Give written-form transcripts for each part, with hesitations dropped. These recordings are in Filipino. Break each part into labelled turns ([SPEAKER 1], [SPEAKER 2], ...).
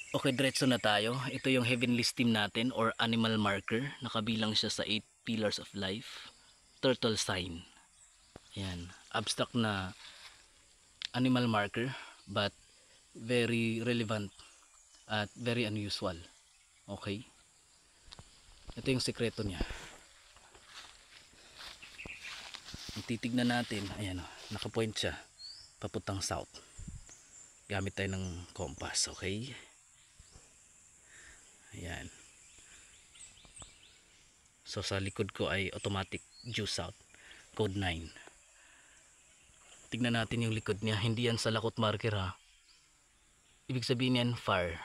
[SPEAKER 1] Okay, diretso na tayo. Ito yung heavenly steam natin or animal marker. Nakabilang siya sa 8 pillars of life. Turtle sign. Ayan. Abstract na animal marker but very relevant at very unusual. Okay. Ito yung sekreto niya. Ang titignan natin, ayan o, nakapoint siya papuntang south. Gamit tayo ng compass, okay? Ayan. So sa likod ko ay automatic due south, code 9. Tignan natin yung likod niya, hindi yan sa lakot marker ha. Ibig sabihin yan far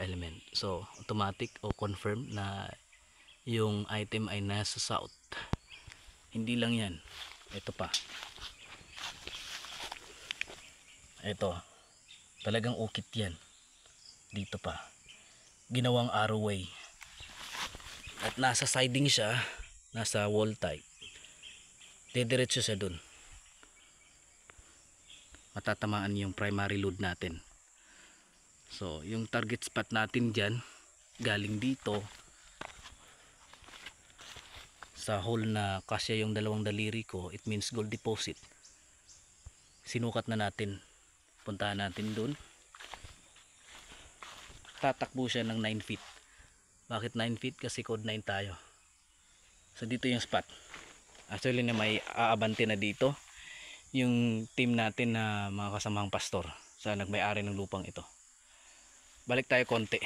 [SPEAKER 1] element. So automatic o confirm na yung item ay nasa south. Hindi lang yan, ito pa, ito talagang ukit yan. Dito pa ginawang arrowway at nasa siding siya, nasa wall type. Didiretso siya dun, matatamaan yung primary load natin. So yung target spot natin dyan, galing dito sa hole na kasya yung dalawang daliri ko, it means gold deposit. Sinukat na natin, puntahan natin dun. Tatakbo siya ng 9 feet. Bakit 9 feet? Kasi code 9 tayo. So dito yung spot. Actually na may aabante na dito yung team natin na mga kasamang pastor sa nagmay-ari ng lupang ito. Balik tayo konti.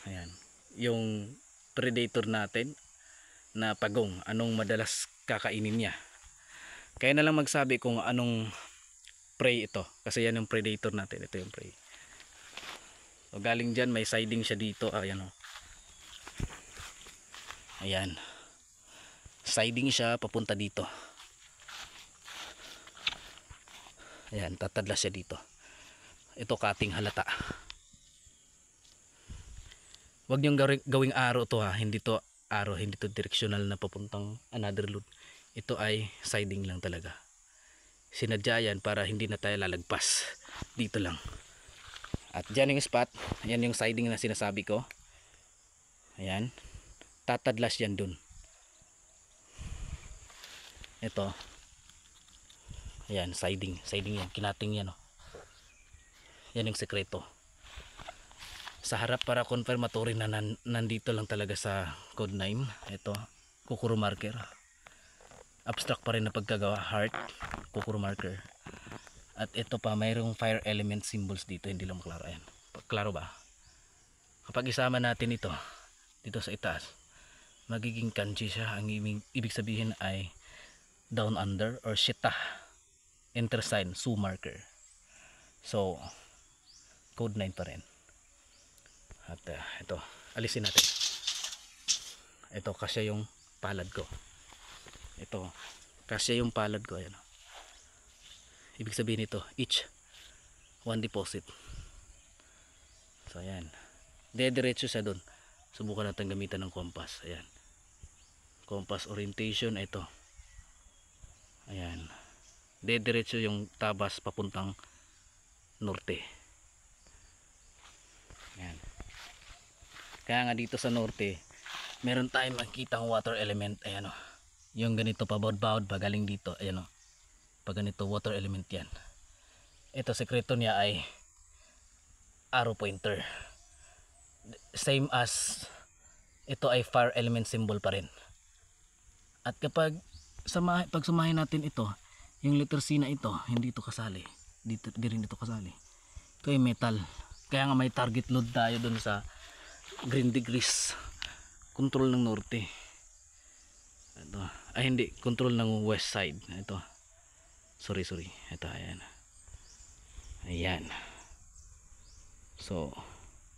[SPEAKER 1] Ayan, yung predator natin na pagong, anong madalas kakainin niya. Kaya na lang magsabi kung anong prey ito, kasi yan yung predator natin. Ito yung prey. So galing dyan, may siding siya dito. Ayan o, ayan, siding siya papunta dito. Ayan, tatadlas siya dito. Ito cutting halata. Huwag niyong gawing arrow to ha. Hindi to arrow, hindi to directional na papuntang another load. Ito ay siding lang talaga. Sinadya yan para hindi na tayo lalagpas. Dito lang. At dyan yung spot. Ayan yung siding na sinasabi ko. Ayan. Tatadlas yan dun. Ito. Ayan, siding. Siding yan. Kinating yan. Oh. Yan yung sekreto. Sa harap para confirmatory na nandito lang talaga sa code 9. Ito, kukuro marker. Abstract pa rin na pagkagawa, heart, kukuro marker. At ito pa, mayroong fire element symbols dito, hindi lang maklaro. Ayan, klaro ba? Kapag isama natin ito dito sa itaas, magiging kanji siya. Ang ibig sabihin ay down under or shita, enter sign, su marker. So code 9 pa rin. At ito, alisin natin. Ito, kasya yung palad ko. Ito, kasya yung palad ko. Ayan. Ibig sabihin ito, each one deposit. So ayan, dediretso sa dun. Subukan natin gamitan ng compass. Ayan, compass orientation. Ito, ayan, dediretso yung tabas papuntang norte. Ayan. Kaya nga dito sa norte meron tayong makikita ang water element. Ayan o, yung ganito pabawd-bawd pa galing dito. Ayan o, pag ganito water element yan. Ito sekreto niya ay arrow pointer, same as ito ay fire element symbol pa rin. At kapag pag sumahin natin ito, yung letter C na ito, hindi ito kasali dito, di rin ito kasali. Ito ay metal. Kaya nga may target load tayo dun sa green degrees, control ng norte. Ito, ay hindi, control ng west side. Ito, sorry, ito, ayan. So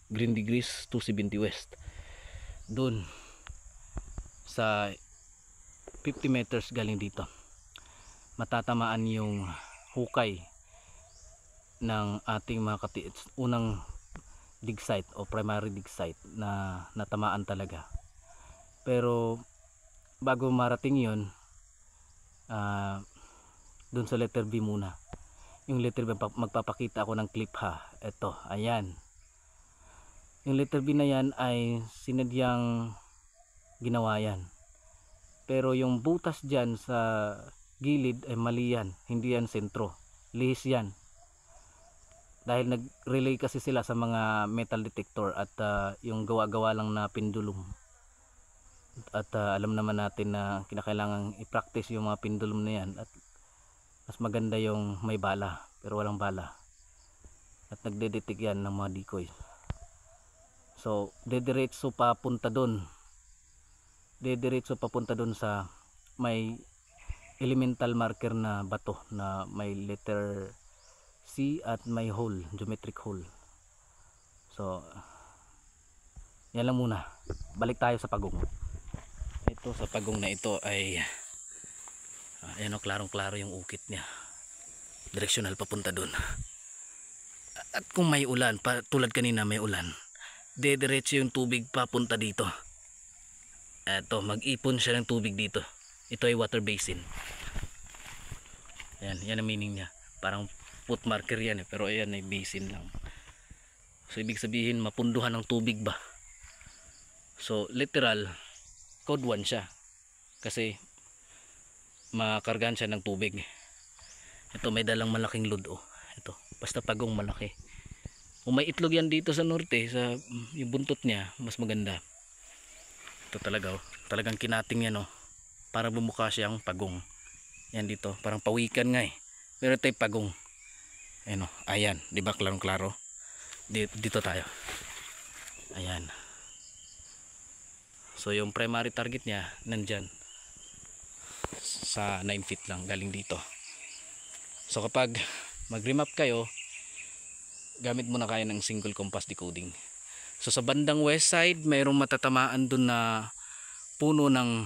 [SPEAKER 1] green degrees 270 west. Dun sa 50 meters galing dito, matatamaan yung hukay ng ating mga unang dig site o primary dig site na natamaan talaga. Pero bago marating yun, dun sa letter B muna, Yung letter B, magpapakita ako ng clip ha. Ito, ayan. Yung letter B na yan ay sinadyang ginawa yan. Pero yung butas dyan sa gilid ay mali yan. Hindi yan sentro. Lihis yan. Dahil nag-relay kasi sila sa mga metal detector at yung gawa-gawa lang na pendulum. At alam naman natin na kinakailangan i-practice yung mga pendulum na yan. At mas maganda yung may bala pero walang bala. At nagde-detect yan ng mga decoy. So, dediretso papunta doon. Dediretso papunta doon sa may elemental marker na bato na may letter C at may hole, geometric hole. So, yan lang muna. Balik tayo sa pagong. Ito sa pagong na ito ay ayan o, klarong-klaro yung ukit niya. Direksyonal papunta doon. At kung may ulan, tulad kanina may ulan, dediretso yung tubig papunta dito. Ito, mag-ipon siya ng tubig dito. Ito ay water basin. Ayan, yan ang meaning niya. Parang foot marker yan pero ayan ay basin lang. So ibig sabihin mapunduhan ng tubig ba. So literal code 1 siya kasi makargahan siya ng tubig. Ito may dalang malaking load oh. Ito basta pagong malaki. Kung may itlog yan dito sa norte, sa yung buntot niya mas maganda. Ito talaga oh. Talagang kinating yan oh, para bumukha siyang pagong. Yan dito parang pawikan nga eh, pero ito ay pagong. Ayan o, ayan, di ba klarong klaro? Dito tayo. Ayan. So yung primary target niya nandyan sa 9 feet lang galing dito. So kapag mag-remap kayo, gamit muna kayo ng single compass decoding. So sa bandang west side mayroong matatamaan dun na puno ng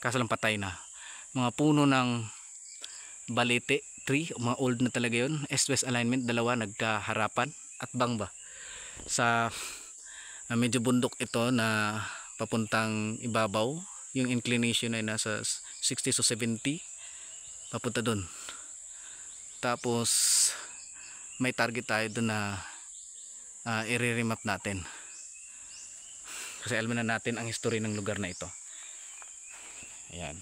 [SPEAKER 1] kaso lang patay na, mga puno ng balete tree, mga old na talaga yun. East-west alignment, dalawa nagkaharapan at bangba sa medyo bundok ito na papuntang ibabaw. Yung inclination ay nasa 60 to 70 papunta dun. Tapos may target tayo dun na i-remap natin kasi alam na natin ang history ng lugar na ito. Ayan.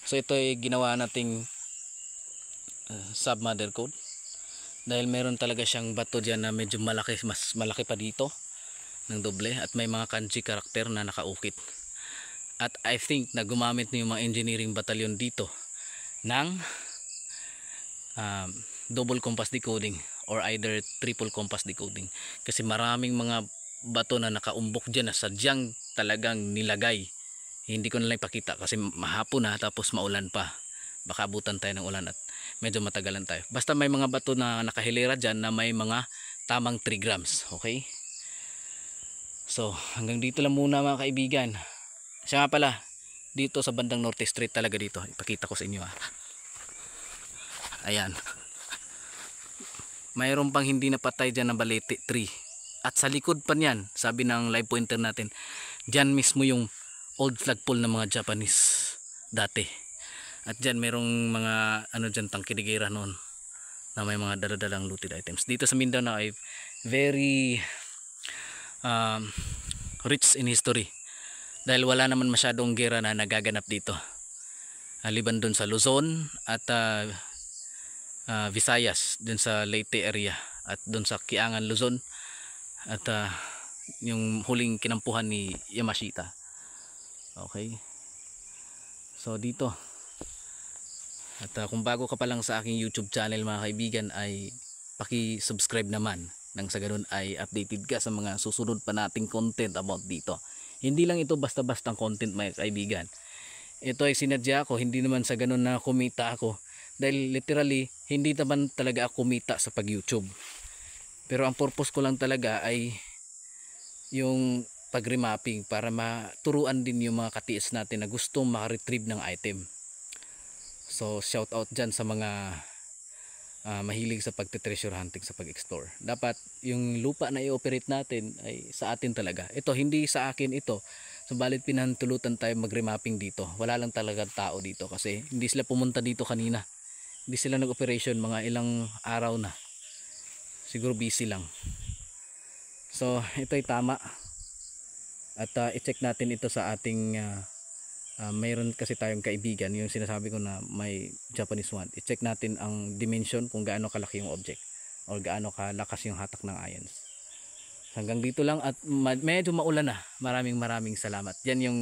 [SPEAKER 1] So ito ay ginawa nating submother code dahil meron talaga siyang bato dyan na medyo malaki, mas malaki pa dito ng doble at may mga kanji karakter na nakaukit. At I think na gumamit ng mga engineering batalyon dito ng double compass decoding or either triple compass decoding kasi maraming mga bato na nakaumbok dyan na sadyang talagang nilagay. Hindi ko na lang ipakita kasi mahapon na tapos maulan pa. Baka abutan tayo ng ulan at medyo matagalan tayo. Basta may mga bato na nakahilera dyan na may mga tamang 3 grams. Okay? So hanggang dito lang muna mga kaibigan. Siya nga pala, dito sa bandang Norte Street talaga dito. Ipakita ko sa inyo ha. Ayan. Mayroon pang hindi napatay dyan na balete tree. At sa likod pa niyan, sabi ng live pointer natin, dyan mismo yung old flagpole ng mga Japanese dati. At dyan merong mga ano dyan tangkiligera noon na may mga daladalang looted items. Dito sa Mindanao ay very rich in history dahil wala naman masyadong gera na nagaganap dito. Liban dun sa Luzon at Visayas, dun sa Leyte area at dun sa Kiangan, Luzon at yung huling kinampuhan ni Yamashita. Okay. So dito. At kung bago ka pa lang sa aking YouTube channel mga kaibigan ay paki-subscribe naman nang sa ganun ay updated ka sa mga susunod pa nating content about dito. Hindi lang ito basta-bastang content mga kaibigan. Ito ay sinadya ko, hindi naman sa ganun na kumita ako. Dahil literally hindi naman talaga ako kumita sa pag-YouTube. Pero ang purpose ko lang talaga ay yung pag-remapping para maturuan din yung mga katiis natin na gustong maka-retrieve ng item. So shout out dyan sa mga mahilig sa pagte-treasure hunting, sa pag-explore. Dapat yung lupa na i-operate natin ay sa atin talaga. Ito hindi sa akin ito. Subalit pinahintulutan tayo mag-remapping dito. Wala lang talaga tao dito kasi hindi sila pumunta dito kanina. di sila nag-operation, mga ilang araw na. Siguro busy lang. So ito ay tama. At i-check natin ito sa ating mayroon kasi tayong kaibigan, yung sinasabi ko na may Japanese one. I-check natin ang dimension kung gaano kalaki yung object or gaano kalakas yung hatak ng ions. Hanggang dito lang at medyo maulan na. Maraming salamat. Yan yung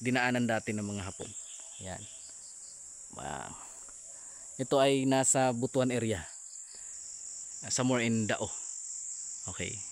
[SPEAKER 1] dinaanan dati ng mga Hapon. Yan. Ito ay nasa Butuan area. Somewhere in Dao. Okay.